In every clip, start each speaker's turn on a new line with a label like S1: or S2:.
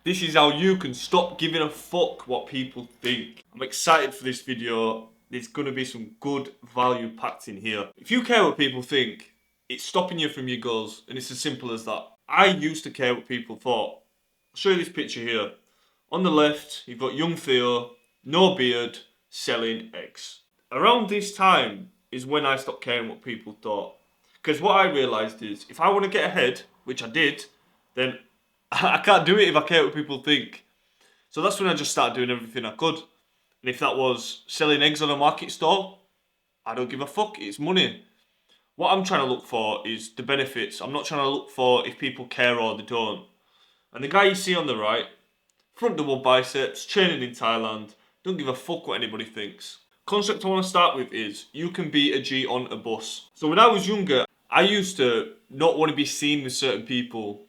S1: This is how you can stop giving a fuck what people think. I'm excited for this video. There's going to be some good value packed in here. If you care what people think, it's stopping you from your goals, and it's as simple as that. I used to care what people thought. I'll show you this picture here. On the left, you've got young Theo, no beard, selling eggs. Around this time is when I stopped caring what people thought. Because what I realised is, if I want to get ahead, which I did, then I can't do it if I care what people think. So that's when I just started doing everything I could. And if that was selling eggs on a market stall, I don't give a fuck, it's money. What I'm trying to look for is the benefits. I'm not trying to look for if people care or they don't. And the guy you see on the right, front double biceps, training in Thailand, don't give a fuck what anybody thinks. Concept I want to start with is, you can be a G on a bus. So when I was younger, I used to not want to be seen with certain people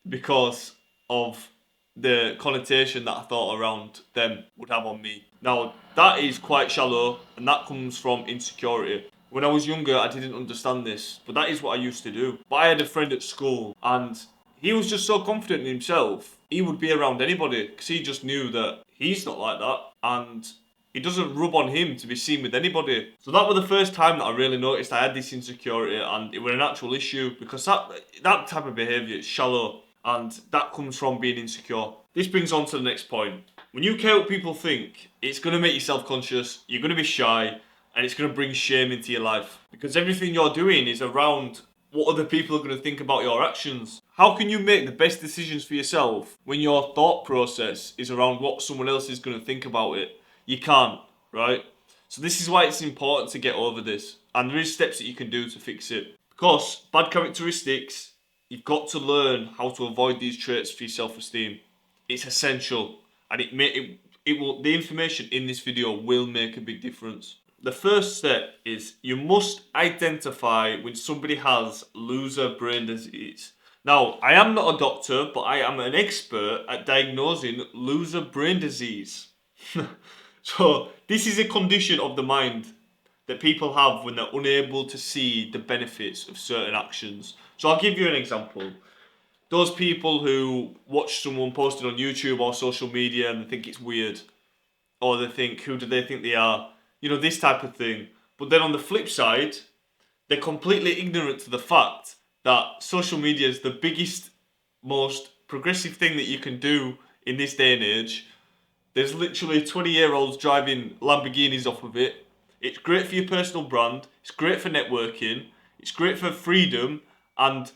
S1: because of the connotation that I thought around them would have on me. Now, that is quite shallow, and that comes from insecurity. When I was younger, I didn't understand this, but that is what I used to do. But I had a friend at school, and he was just so confident in himself, he would be around anybody, because he just knew that he's not like that, and it doesn't rub on him to be seen with anybody. So that was the first time that I really noticed I had this insecurity, and it was an actual issue, because that type of behaviour is shallow, and that comes from being insecure. This brings on to the next point. When you care what people think, it's going to make you self-conscious, you're going to be shy, and it's going to bring shame into your life. Because everything you're doing is around what other people are going to think about your actions. How can you make the best decisions for yourself when your thought process is around what someone else is going to think about it? You can't, right? So this is why it's important to get over this. And there is steps that you can do to fix it. Because bad characteristics, you've got to learn how to avoid these traits for your self-esteem. It's essential, and it will. The information in this video will make a big difference. The first step is you must identify when somebody has loser brain disease. Now, I am not a doctor, but I am an expert at diagnosing loser brain disease. So this is a condition of the mind that people have when they're unable to see the benefits of certain actions. So I'll give you an example. Those people who watch someone posted on YouTube or social media and they think it's weird, or they think, who do they think they are? You know, this type of thing. But then on the flip side, they're completely ignorant to the fact that social media is the biggest, most progressive thing that you can do in this day and age. There's literally 20-year-olds driving Lamborghinis off of it. It's great for your personal brand. It's great for networking. It's great for freedom. And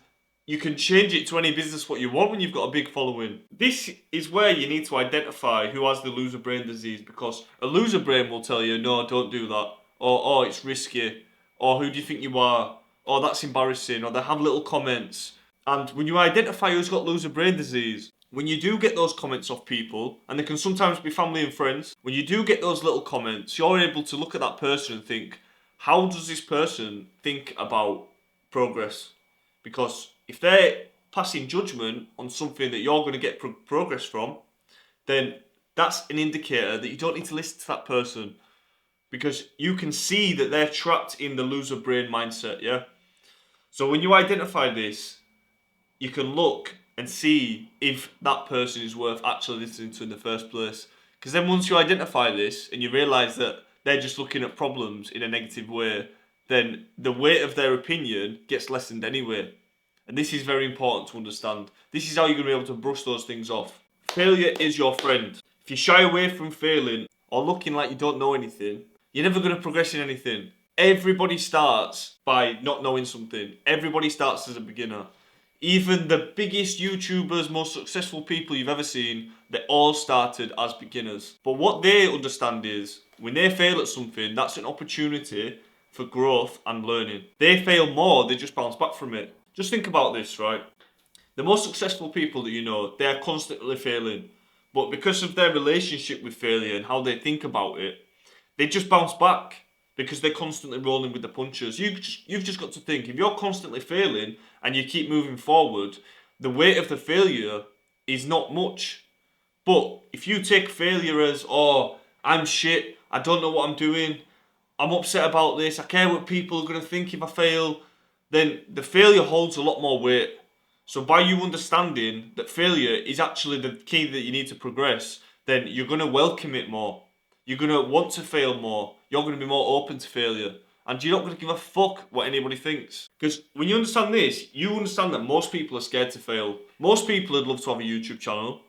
S1: you can change it to any business what you want when you've got a big following. This is where you need to identify who has the loser brain disease, because a loser brain will tell you, no, don't do that. Or, oh, it's risky. Or, who do you think you are? Or, that's embarrassing. Or, they have little comments. And when you identify who's got loser brain disease, when you do get those comments off people, and they can sometimes be family and friends, when you do get those little comments, you're able to look at that person and think, how does this person think about progress? Because if they're passing judgment on something that you're going to get progress from, then that's an indicator that you don't need to listen to that person, because you can see that they're trapped in the loser brain mindset, yeah? So when you identify this, you can look and see if that person is worth actually listening to in the first place. Because then once you identify this and you realise that they're just looking at problems in a negative way, then the weight of their opinion gets lessened anyway. And this is very important to understand. This is how you're going to be able to brush those things off. Failure is your friend. If you shy away from failing or looking like you don't know anything, you're never going to progress in anything. Everybody starts by not knowing something. Everybody starts as a beginner. Even the biggest YouTubers, most successful people you've ever seen, they all started as beginners. But what they understand is, when they fail at something, that's an opportunity for growth and learning. They fail more, they just bounce back from it. Just think about this, right? The most successful people that you know, they're constantly failing. But because of their relationship with failure and how they think about it, they just bounce back because they're constantly rolling with the punches. You've just got to think, if you're constantly failing and you keep moving forward, the weight of the failure is not much. But if you take failure as, oh, I'm shit, I don't know what I'm doing, I'm upset about this, I care what people are going to think if I fail, then the failure holds a lot more weight. So by you understanding that failure is actually the key that you need to progress, then you're going to welcome it more. You're going to want to fail more. You're going to be more open to failure. And you're not going to give a fuck what anybody thinks. Because when you understand this, you understand that most people are scared to fail. Most people would love to have a YouTube channel.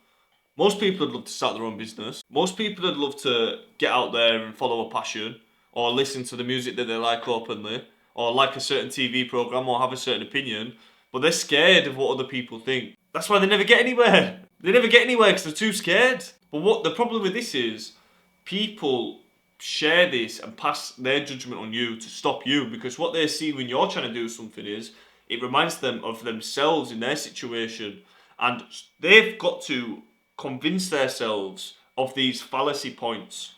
S1: Most people would love to start their own business. Most people would love to get out there and follow a passion, or listen to the music that they like openly, or like a certain TV program, or have a certain opinion, but they're scared of what other people think. That's why they never get anywhere. They never get anywhere because they're too scared. But what the problem with this is, people share this and pass their judgment on you to stop you, because what they see when you're trying to do something is, it reminds them of themselves in their situation, and they've got to convince themselves of these fallacy points.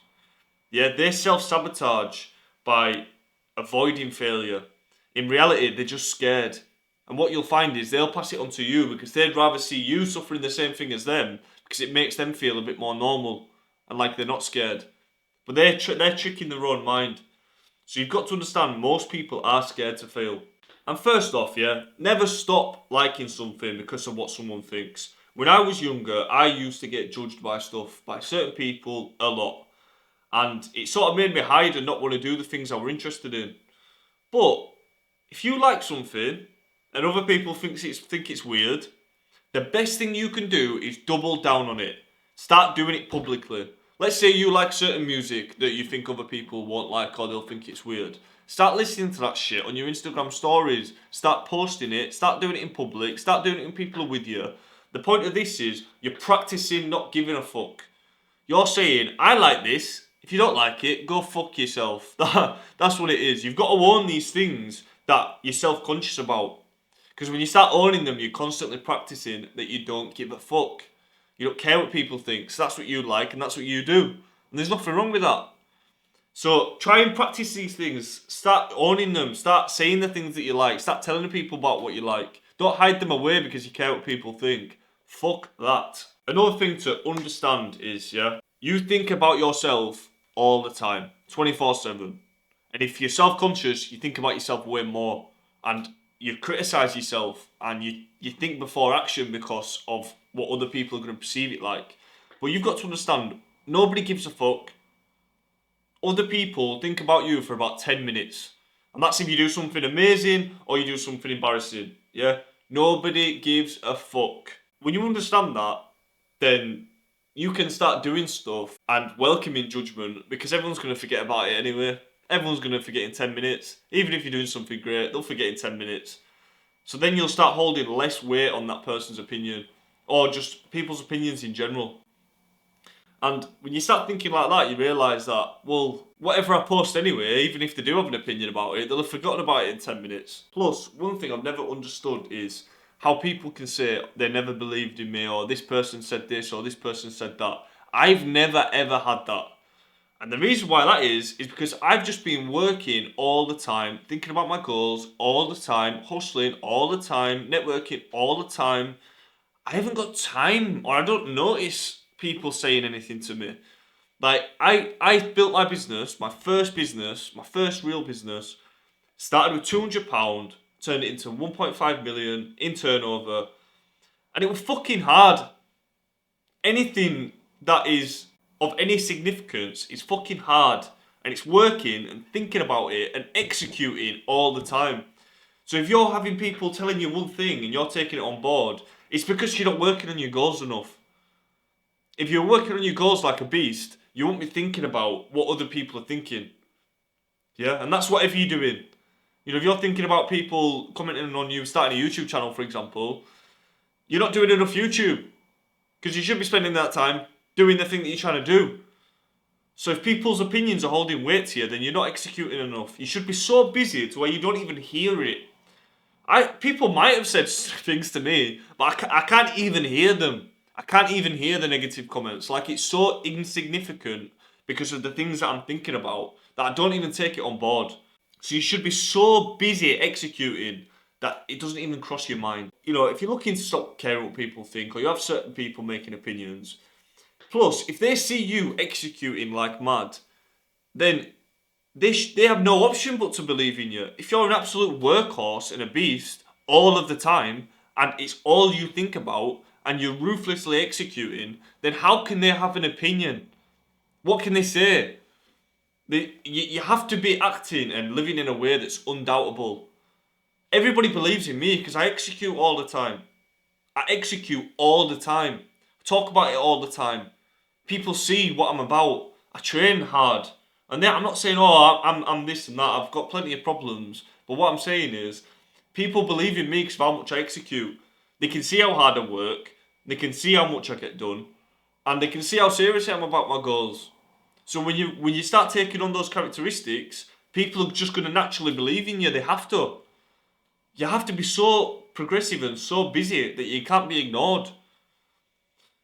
S1: Yeah, they self-sabotage by avoiding failure. In reality, they're just scared. And what you'll find is they'll pass it on to you because they'd rather see you suffering the same thing as them, because it makes them feel a bit more normal and like they're not scared. But they're tricking their own mind. So you've got to understand, most people are scared to fail. And first off, yeah, never stop liking something because of what someone thinks. When I was younger, I used to get judged by stuff, by certain people, a lot. And it sort of made me hide and not want to do the things I were interested in. But if you like something and other people think it's weird, the best thing you can do is double down on it. Start doing it publicly. Let's say you like certain music that you think other people won't like or they'll think it's weird. Start listening to that shit on your Instagram stories. Start posting it. Start doing it in public. Start doing it when people are with you. The point of this is you're practicing not giving a fuck. You're saying, I like this. If you don't like it, go fuck yourself. That's what it is. You've got to own these things that you're self-conscious about. Because when you start owning them, you're constantly practicing that you don't give a fuck. You don't care what people think. So that's what you like and that's what you do. And there's nothing wrong with that. So try and practice these things. Start owning them. Start saying the things that you like. Start telling people about what you like. Don't hide them away because you care what people think. Fuck that. Another thing to understand is, yeah, you think about yourself all the time, 24/7. And if you're self-conscious, you think about yourself way more. And you criticise yourself and you think before action because of what other people are going to perceive it like. But you've got to understand, nobody gives a fuck. Other people think about you for about 10 minutes. And that's if you do something amazing or you do something embarrassing. Yeah? Nobody gives a fuck. When you understand that, then you can start doing stuff and welcoming judgment, because everyone's going to forget about it anyway. Everyone's going to forget in 10 minutes. Even if you're doing something great, they'll forget in 10 minutes. So then you'll start holding less weight on that person's opinion, or just people's opinions in general. And when you start thinking like that, you realise that, well, whatever I post anyway, even if they do have an opinion about it, they'll have forgotten about it in 10 minutes. Plus, one thing I've never understood is how people can say they never believed in me, or this person said this, or this person said that. I've never ever had that. And the reason why that is because I've just been working all the time, thinking about my goals all the time, hustling all the time, networking all the time. I haven't got time, or I don't notice people saying anything to me. Like, I built my business, my first real business, started with £200, turned it into 1.5 million in turnover, and it was fucking hard. Anything that is of any significance is fucking hard, and it's working and thinking about it and executing all the time. So if you're having people telling you one thing and you're taking it on board, it's because you're not working on your goals enough. If you're working on your goals like a beast, you won't be thinking about what other people are thinking. Yeah, and that's whatever you're doing. You know, if you're thinking about people commenting on you starting a YouTube channel, for example, you're not doing enough YouTube. Because you should be spending that time doing the thing that you're trying to do. So if people's opinions are holding weight to you, then you're not executing enough. You should be so busy to where you don't even hear it. People might have said things to me, but I can't even hear them. I can't even hear the negative comments. Like, it's so insignificant because of the things that I'm thinking about that I don't even take it on board. So you should be so busy executing that it doesn't even cross your mind. You know, if you're looking to stop caring what people think, or you have certain people making opinions, plus, if they see you executing like mad, then they have no option but to believe in you. If you're an absolute workhorse and a beast all of the time, and it's all you think about, and you're ruthlessly executing, then how can they have an opinion? What can they say? You have to be acting and living in a way that's undoubtable. Everybody believes in me because I execute all the time. I execute all the time. I talk about it all the time. People see what I'm about. I train hard. And then I'm not saying, oh, I'm this and that. I've got plenty of problems. But what I'm saying is, people believe in me because of how much I execute. They can see how hard I work. They can see how much I get done. And they can see how serious I am about my goals. So when you start taking on those characteristics, people are just going to naturally believe in you. They have to. You have to be so progressive and so busy that you can't be ignored.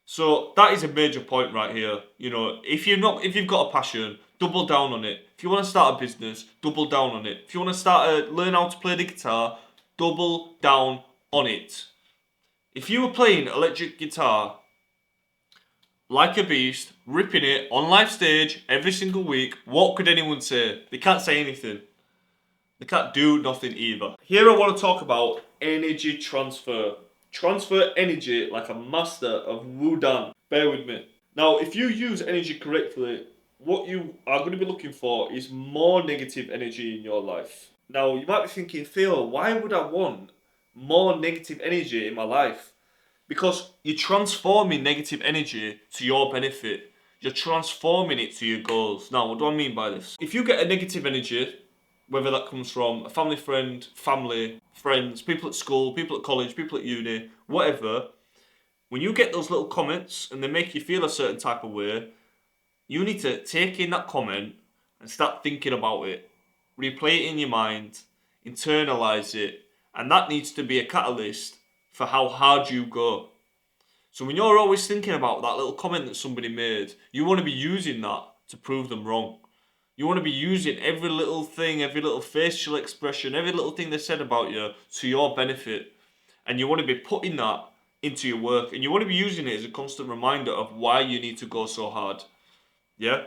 S1: So that is a major point right here. You know, if you've got a passion, double down on it. If you want to start a business, double down on it. If you want to learn how to play the guitar, double down on it. If you were playing electric guitar like a beast, ripping it on live stage every single week, what could anyone say? They can't say anything. They can't do nothing either. Here I want to talk about energy transfer. Transfer energy like a master of Wudan. Bear with me. Now, if you use energy correctly, what you are going to be looking for is more negative energy in your life. Now, you might be thinking, Theo, why would I want more negative energy in my life? Because you're transforming negative energy to your benefit. You're transforming it to your goals. Now, what do I mean by this? If you get a negative energy, whether that comes from a family friend, family, friends, people at school, people at college, people at uni, whatever, when you get those little comments and they make you feel a certain type of way, you need to take in that comment and start thinking about it. Replay it in your mind, internalize it, and that needs to be a catalyst for how hard you go. So when you're always thinking about that little comment that somebody made, you want to be using that to prove them wrong. You want to be using every little thing, every little facial expression, every little thing they said about you to your benefit. And you want to be putting that into your work. And you want to be using it as a constant reminder of why you need to go so hard. Yeah?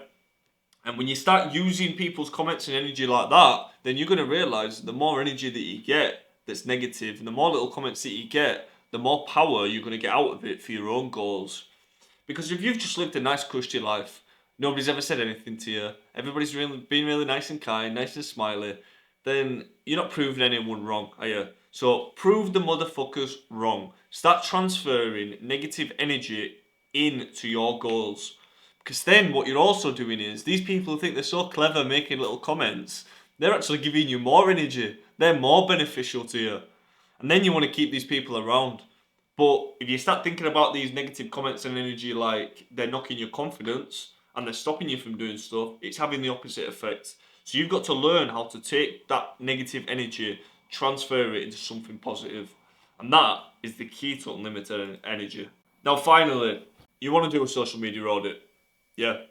S1: And when you start using people's comments and energy like that, then you're going to realise the more energy that you get that's negative, and the more little comments that you get, the more power you're going to get out of it for your own goals. Because if you've just lived a nice, cushy life, nobody's ever said anything to you, everybody's been really nice and kind, nice and smiley, then you're not proving anyone wrong, are you? So prove the motherfuckers wrong. Start transferring negative energy into your goals. Because then what you're also doing is, these people who think they're so clever making little comments, they're actually giving you more energy. They're more beneficial to you. And then you want to keep these people around. But if you start thinking about these negative comments and energy like they're knocking your confidence and they're stopping you from doing stuff, it's having the opposite effect. So you've got to learn how to take that negative energy, transfer it into something positive. And that is the key to unlimited energy. Now finally, you want to do a social media audit. Yeah.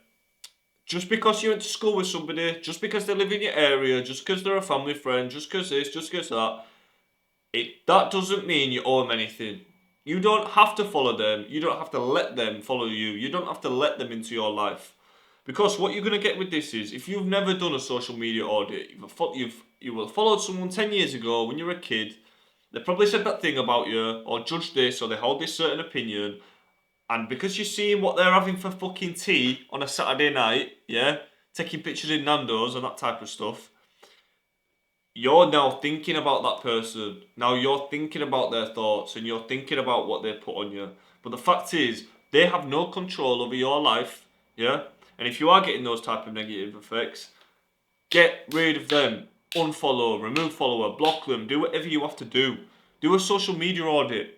S1: Just because you went to school with somebody, just because they live in your area, just because they're a family friend, just because this, just because that, that doesn't mean you owe them anything. You don't have to follow them. You don't have to let them follow you. You don't have to let them into your life. Because what you're going to get with this is, if you've never done a social media audit, you will have followed someone 10 years ago when you were a kid, they probably said that thing about you, or judged this, or they hold this certain opinion, and because you're seeing what they're having for fucking tea on a Saturday night, yeah, taking pictures in Nando's and that type of stuff, you're now thinking about that person. Now you're thinking about their thoughts and you're thinking about what they put on you. But the fact is, they have no control over your life, yeah? And if you are getting those type of negative effects, get rid of them. Unfollow, remove follower, block them, do whatever you have to do. Do a social media audit.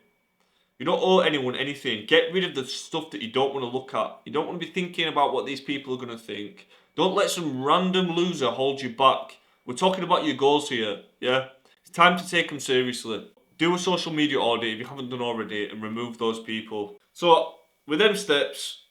S1: You don't owe anyone anything. Get rid of the stuff that you don't want to look at. You don't want to be thinking about what these people are going to think. Don't let some random loser hold you back. We're talking about your goals here, yeah? It's time to take them seriously. Do a social media audit if you haven't done already and remove those people. So, with them steps,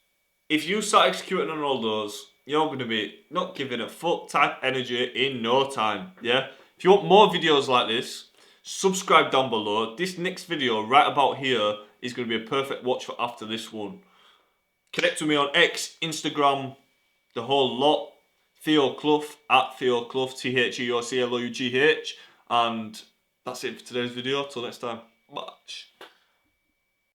S1: if you start executing on all those, you're going to be not giving a fuck type energy in no time, yeah? If you want more videos like this, subscribe down below. This next video right about here is going to be a perfect watch for after this one. Connect with me on X, Instagram, the whole lot. Theo Clough, at Theo Clough, TheoClough. And that's it for today's video. Till next time. much.